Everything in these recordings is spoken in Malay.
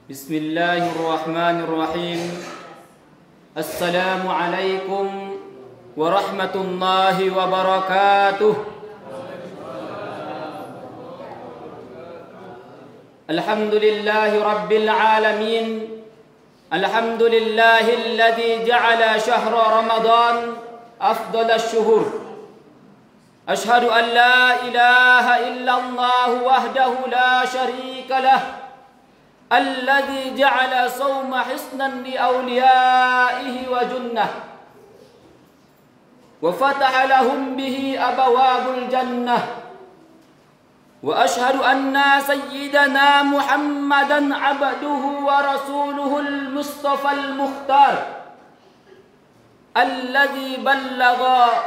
Bismillahirrahmanirrahim. Assalamualaikum warahmatullahi wabarakatuh. Alhamdulillahi rabbil alamin. Alhamdulillahilladzi ja'ala syahra Ramadan afdalash syuhur. Ashhadu an la ilaha illallah wahdahu la syarika lah. Alladzi ja'ala sawma hisnan li awliyaihi wa junnah. Wa fataha lahum bihi abawabul jannah. Wa ashhadu anna sayyidana Muhammadan abduhu wa rasuluhul Mustafal Mukhtar. Alladzi ballagha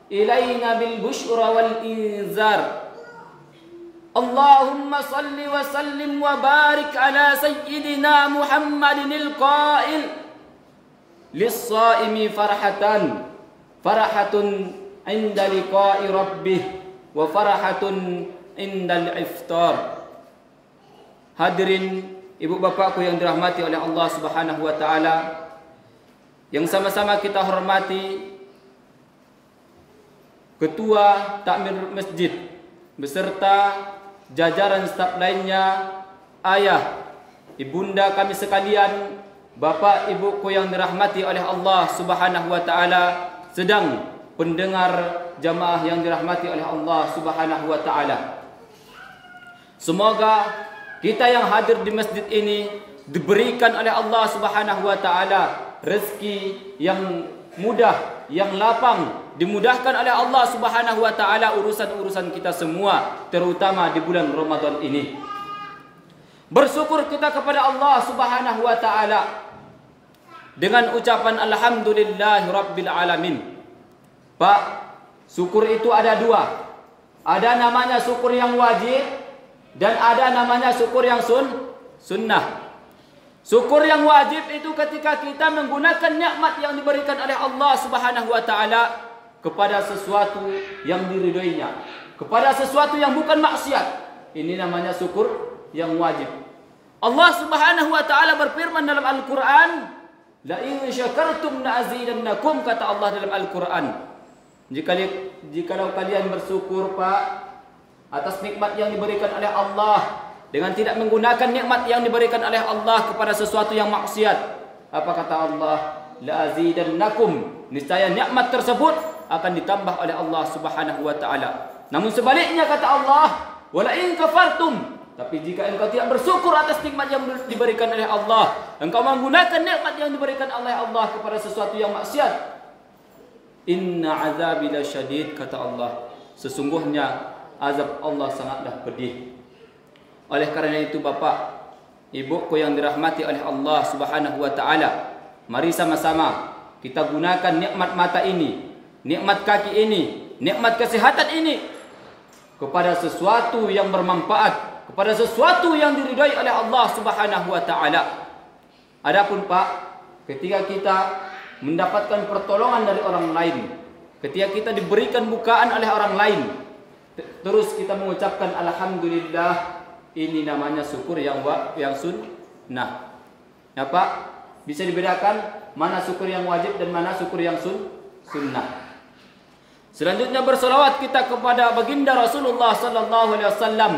ilayna bil bushra wal inzar. Allahumma salli wa sallim wa barik ala sayyidina Muhammadinil qail lis-shaimi farhatun inda liqa'i rabbih wa farhatun indal iftar. Hadirin ibu bapakku yang dirahmati oleh Allah Subhanahu wa taala, yang sama-sama kita hormati Ketua Takmir Masjid beserta jajaran staf lainnya, ayah, ibunda kami sekalian, bapak ibuku yang dirahmati oleh Allah Subhanahu wa taala, sedang pendengar jamaah yang dirahmati oleh Allah Subhanahu wa taala. Semoga kita yang hadir di masjid ini diberikan oleh Allah Subhanahu wa taala rezeki yang mudah, yang lapang, dimudahkan oleh Allah Subhanahu wa taala urusan-urusan kita semua, terutama di bulan Ramadan ini. Bersyukur kita kepada Allah Subhanahu wa taala dengan ucapan alhamdulillahi rabbil alamin. Pak, syukur itu ada dua. Ada namanya syukur yang wajib dan ada namanya syukur yang sunnah. Syukur yang wajib itu ketika kita menggunakan nikmat yang diberikan oleh Allah Subhanahu wa taala kepada sesuatu yang diridhoinya, kepada sesuatu yang bukan maksiat. Ini namanya syukur yang wajib. Allah Subhanahu wa taala berfirman dalam Al-Qur'an, "La in syakartum la azidannakum," kata Allah dalam Al-Qur'an. Jikalau kalian bersyukur, Pak, atas nikmat yang diberikan oleh Allah dengan tidak menggunakan nikmat yang diberikan oleh Allah kepada sesuatu yang maksiat, apa kata Allah? La azidannakum, niscaya nikmat tersebut akan ditambah oleh Allah Subhanahu wa taala. Namun sebaliknya kata Allah, wala in kafartum, tapi jika engkau tidak bersyukur atas nikmat yang diberikan oleh Allah, engkau menggunakan nikmat yang diberikan oleh Allah kepada sesuatu yang maksiat, inna azabi lasyadid, kata Allah, sesungguhnya azab Allah sangatlah pedih. Oleh karena itu bapak, ibuku yang dirahmati oleh Allah Subhanahu wa taala, mari sama-sama kita gunakan nikmat mata ini, nikmat kaki ini, nikmat kesehatan ini kepada sesuatu yang bermanfaat, kepada sesuatu yang diridhai oleh Allah Subhanahu wa taala. Adapun Pak, ketika kita mendapatkan pertolongan dari orang lain, ketika kita diberikan bukaan oleh orang lain, terus kita mengucapkan alhamdulillah, ini namanya syukur yang sunnah. Ya Pak, bisa dibedakan mana syukur yang wajib dan mana syukur yang sunnah. Selanjutnya bersolawat kita kepada baginda Rasulullah sallallahu alaihi wasallam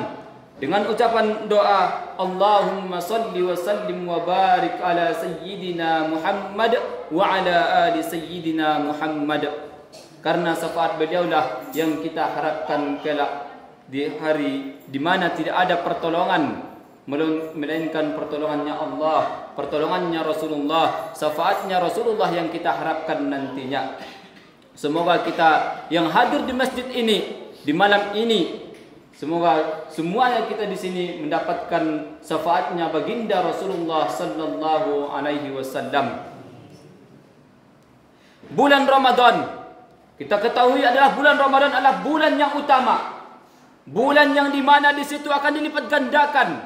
dengan ucapan doa, Allahumma salli wa sallim wa barik ala sayyidina Muhammad wa ala ali sayyidina Muhammad. Karena syafaat beliaulah yang kita harapkan kelak di hari di mana tidak ada pertolongan melainkan pertolongannya Allah, pertolongannya Rasulullah, syafaatnya Rasulullah yang kita harapkan nantinya. Semoga kita yang hadir di masjid ini di malam ini, semoga semuanya kita di sini mendapatkan syafaatnya baginda Rasulullah sallallahu alaihi wasallam. Bulan Ramadan, kita ketahui adalah bulan Ramadan adalah bulan yang utama. Bulan yang di mana di situ akan dilipat gandakan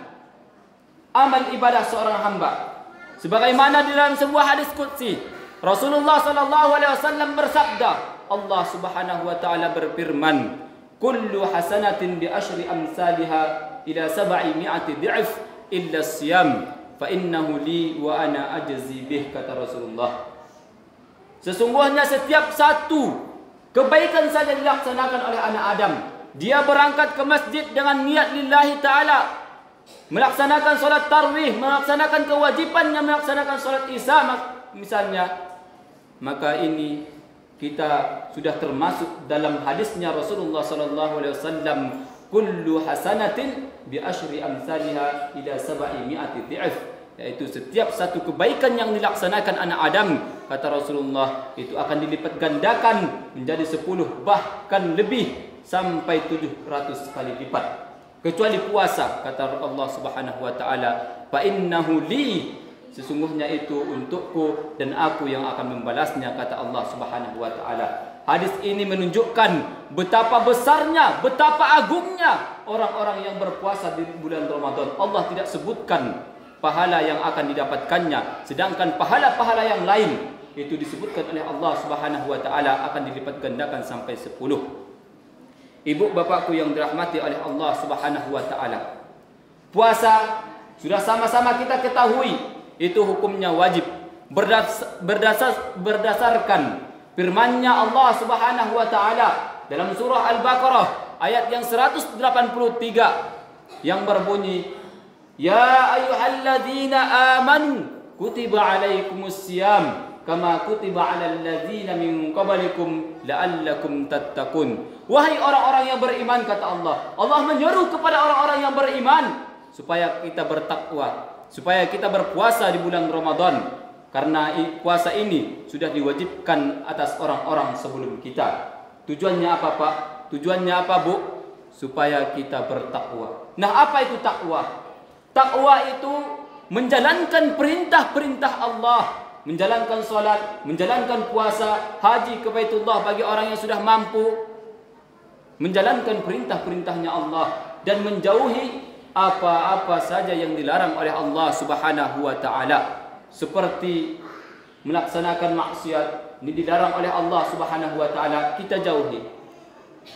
amal ibadah seorang hamba. Sebagaimana di dalam sebuah hadis qudsi, Rasulullah sallallahu alaihi wasallam bersabda, Allah Subhanahu wa taala berfirman, "Kullu hasanatin bi asyri amsalha ila 700 dha'f illa siyam, fa innahu li wa ana ajzi bih, kata Rasulullah. Sesungguhnya setiap satu kebaikan saja dilaksanakan oleh anak Adam. Dia berangkat ke masjid dengan niat lillahi ta'ala, melaksanakan solat tarawih, melaksanakan kewajibannya, melaksanakan solat isya misalnya, maka ini kita sudah termasuk dalam hadisnya Rasulullah sallallahu alaihi wasallam, kullu hasanatin bi asyri amsalha ila 700 dhi'f, yaitu setiap satu kebaikan yang dilaksanakan anak Adam, kata Rasulullah, itu akan dilipat gandakan menjadi 10 bahkan lebih sampai 700 kali lipat, kecuali puasa, kata Allah Subhanahu wa taala, fa innahu li, sesungguhnya itu untukku dan aku yang akan membalasnya, kata Allah Subhanahu wa taala. Hadis ini menunjukkan betapa besarnya, betapa agungnya orang-orang yang berpuasa di bulan Ramadan. Allah tidak sebutkan pahala yang akan didapatkannya, sedangkan pahala-pahala yang lain itu disebutkan oleh Allah Subhanahu wa taala akan dilipat gandakan sampai 10. Ibu bapakku yang dirahmati oleh Allah Subhanahu wa taala, puasa sudah sama-sama kita ketahui itu hukumnya wajib berdasarkan firman-Nya Allah Subhanahu wa taala dalam surah Al-Baqarah ayat yang 183 yang berbunyi, ya ayyuhalladzina amanu kutiba alaikumusiyam kama kutiba alal ladzina min qablikum la'allakum tattaqun. Wahai orang-orang yang beriman, kata Allah, Allah menyeru kepada orang-orang yang beriman supaya kita bertakwa, supaya kita berpuasa di bulan Ramadan, karena puasa ini sudah diwajibkan atas orang-orang sebelum kita. Tujuannya apa, Pak? Tujuannya apa, Bu? Supaya kita bertakwa. Nah, apa itu takwa? Takwa itu menjalankan perintah-perintah Allah, menjalankan salat, menjalankan puasa, haji ke Baitullah bagi orang yang sudah mampu, menjalankan perintah-perintahnya Allah dan menjauhi apa-apa saja yang dilarang oleh Allah Subhanahu wa taala, seperti melaksanakan maksiat, ini dilarang oleh Allah Subhanahu wa taala, kita jauhi.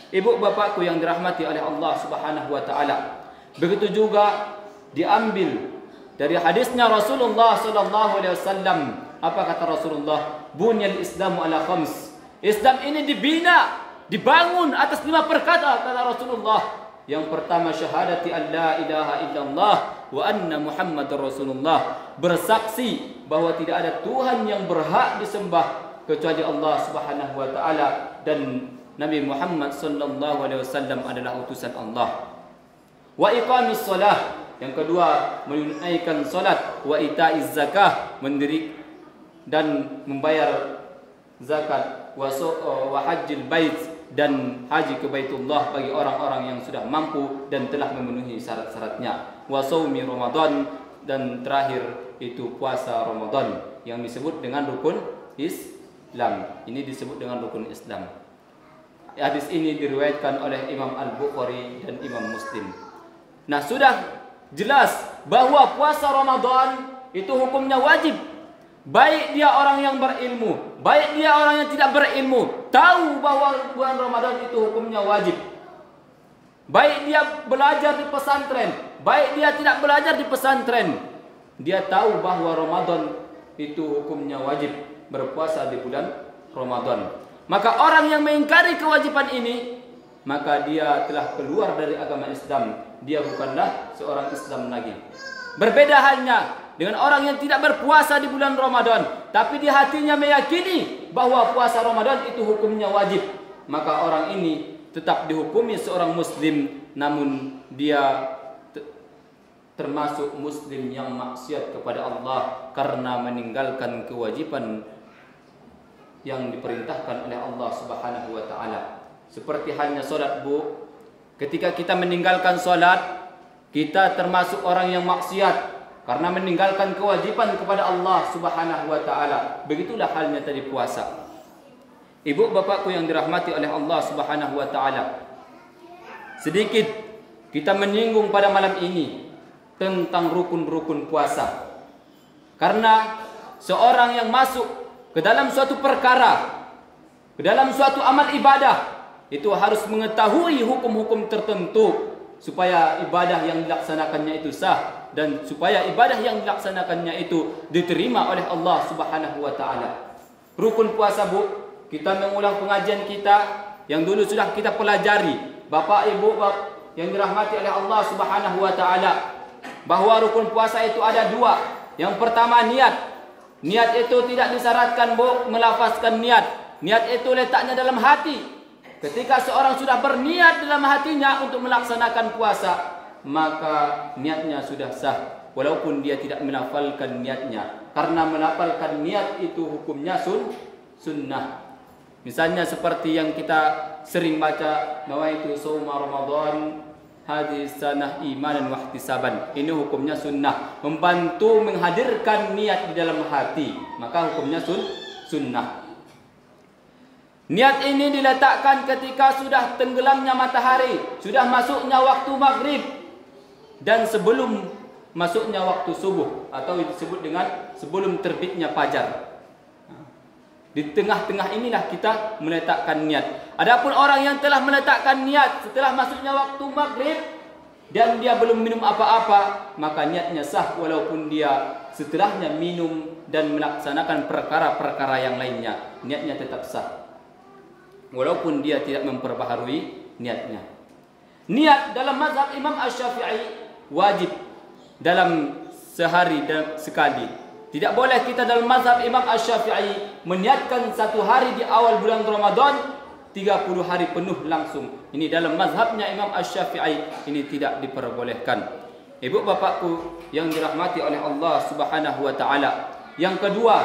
Ibu bapakku yang dirahmati oleh Allah Subhanahu wa taala, begitu juga diambil dari hadisnya Rasulullah sallallahu alaihi wasallam. Apa kata Rasulullah? Bunyal Islamu ala khams. Islam ini dibina, dibangun atas 5 perkara, kata Rasulullah. Yang pertama, syahadati an la ilaha illallah wa anna Muhammadar Rasulullah, bersaksi bahwa tidak ada Tuhan yang berhak disembah kecuali Allah Subhanahu wa taala dan Nabi Muhammad sallallahu alaihi wasallam adalah utusan Allah. Wa iqamis shalah, yang kedua menunaikan salat, wa itaiz zakah, mendiri dan membayar zakat, wa hajjil bait, dan haji ke Baitullah bagi orang-orang yang sudah mampu dan telah memenuhi syarat-syaratnya, wa shaumi Ramadan, dan terakhir itu puasa Ramadan yang disebut dengan rukun Islam. Ini disebut dengan rukun Islam. Hadis ini diriwayatkan oleh Imam Al-Bukhari dan Imam Muslim. Nah, sudah jelas bahwa puasa Ramadan itu hukumnya wajib. Baik dia orang yang berilmu, baik dia orang yang tidak berilmu, tahu bahwa bulan Ramadan itu hukumnya wajib. Baik dia belajar di pesantren, baik dia tidak belajar di pesantren, dia tahu bahwa Ramadan itu hukumnya wajib berpuasa di bulan Ramadan. Maka orang yang mengingkari kewajiban ini, maka dia telah keluar dari agama Islam. Dia bukanlah seorang Islam lagi. Berbeda halnya dengan orang yang tidak berpuasa di bulan Ramadan, tapi di hatinya meyakini bahwa puasa Ramadan itu hukumnya wajib, maka orang ini tetap dihukumi seorang Muslim, namun dia termasuk Muslim yang maksiat kepada Allah karena meninggalkan kewajiban yang diperintahkan oleh Allah Subhanahu wa taala. Seperti halnya salat, Bu. Ketika kita meninggalkan salat, kita termasuk orang yang maksiat karena meninggalkan kewajiban kepada Allah Subhanahu wa taala. Begitulah halnya tadi puasa. Ibu bapakku yang dirahmati oleh Allah Subhanahu wa taala, sedikit kita menyinggung pada malam ini tentang rukun-rukun puasa. Karena seorang yang masuk ke dalam suatu perkara, ke dalam suatu amal ibadah, itu harus mengetahui hukum-hukum tertentu supaya ibadah yang dilaksanakannya itu sah dan supaya ibadah yang dilaksanakannya itu diterima oleh Allah Subhanahu wa taala. Rukun puasa, Bu, kita mengulang pengajian kita yang dulu sudah kita pelajari. Bapak Ibu yang dirahmati oleh Allah Subhanahu wa taala, bahwa rukun puasa itu ada dua. Yang pertama niat. Niat itu tidak disyaratkan, Bu, melafazkan niat. Niat itu letaknya dalam hati. Ketika seorang sudah berniat dalam hatinya untuk melaksanakan puasa, maka niatnya sudah sah, walaupun dia tidak melafalkan niatnya. Karena melafalkan niat itu hukumnya sunnah. Misalnya seperti yang kita sering baca, nawaitu shauma Ramadan hadhihi sanah imanan wa ihtisaban. Ini hukumnya sunnah, membantu menghadirkan niat di dalam hati, maka hukumnya sunnah. Niat ini diletakkan ketika sudah tenggelamnya matahari, sudah masuknya waktu maghrib, dan sebelum masuknya waktu subuh, atau disebut dengan sebelum terbitnya fajar. Di tengah-tengah inilah kita meletakkan niat. Adapun orang yang telah meletakkan niat setelah masuknya waktu maghrib dan dia belum minum apa-apa, maka niatnya sah walaupun dia setelahnya minum dan melaksanakan perkara-perkara yang lainnya. Niatnya tetap sah, walaupun dia tidak memperbaharui niatnya. Niat dalam mazhab Imam Asy-Syafi'i wajib dalam sehari dan sekali. Tidak boleh kita dalam mazhab Imam Asy-Syafi'i meniatkan satu hari di awal bulan Ramadan 30 hari penuh langsung. Ini dalam mazhabnya Imam Asy-Syafi'i, ini tidak diperbolehkan. Ibu bapakku yang dirahmati oleh Allah Subhanahu wa taala. Yang kedua,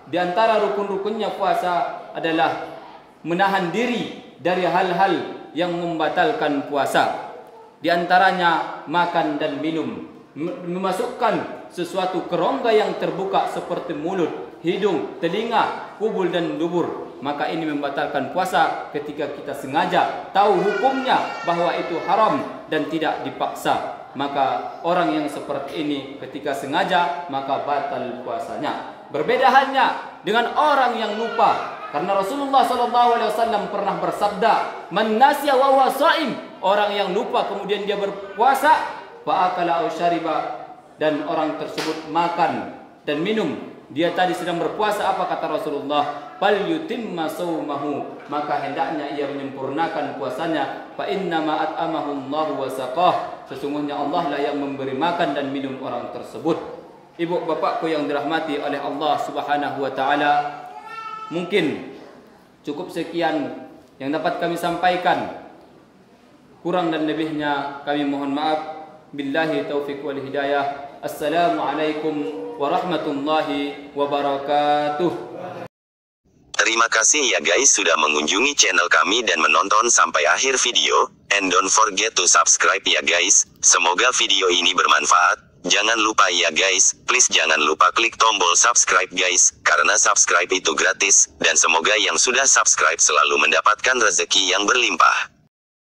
di antara rukun-rukunnya puasa adalah menahan diri dari hal-hal yang membatalkan puasa. Di antaranya makan dan minum, memasukkan sesuatu ke rongga yang terbuka seperti mulut, hidung, telinga, kubul dan dubur, maka ini membatalkan puasa ketika kita sengaja tahu hukumnya bahwa itu haram dan tidak dipaksa. Maka orang yang seperti ini ketika sengaja maka batal puasanya. Berbeda halnya dengan orang yang lupa, karena Rasulullah SAW pernah bersabda, "Man nasiya wa huwa shaim," orang yang lupa kemudian dia berpuasa, fa akala aw syariba, dan orang tersebut makan dan minum, dia tadi sedang berpuasa, apa kata Rasulullah? Fal yutimma saumahu, maka hendaknya ia menyempurnakan puasanya. Fa inna ma at'amahu Allahu wa saqah, sesungguhnya Allah lah yang memberi makan dan minum orang tersebut. Ibu bapakku yang dirahmati oleh Allah Subhanahu wa taala, mungkin cukup sekian yang dapat kami sampaikan. Kurang dan lebihnya kami mohon maaf. Billahi taufiq wal hidayah. Assalamualaikum warahmatullahi wabarakatuh. Terima kasih ya guys sudah mengunjungi channel kami dan menonton sampai akhir video. And don't forget to subscribe ya guys. Semoga video ini bermanfaat. Jangan lupa ya guys, please jangan lupa klik tombol subscribe guys, karena subscribe itu gratis. Dan semoga yang sudah subscribe selalu mendapatkan rezeki yang berlimpah.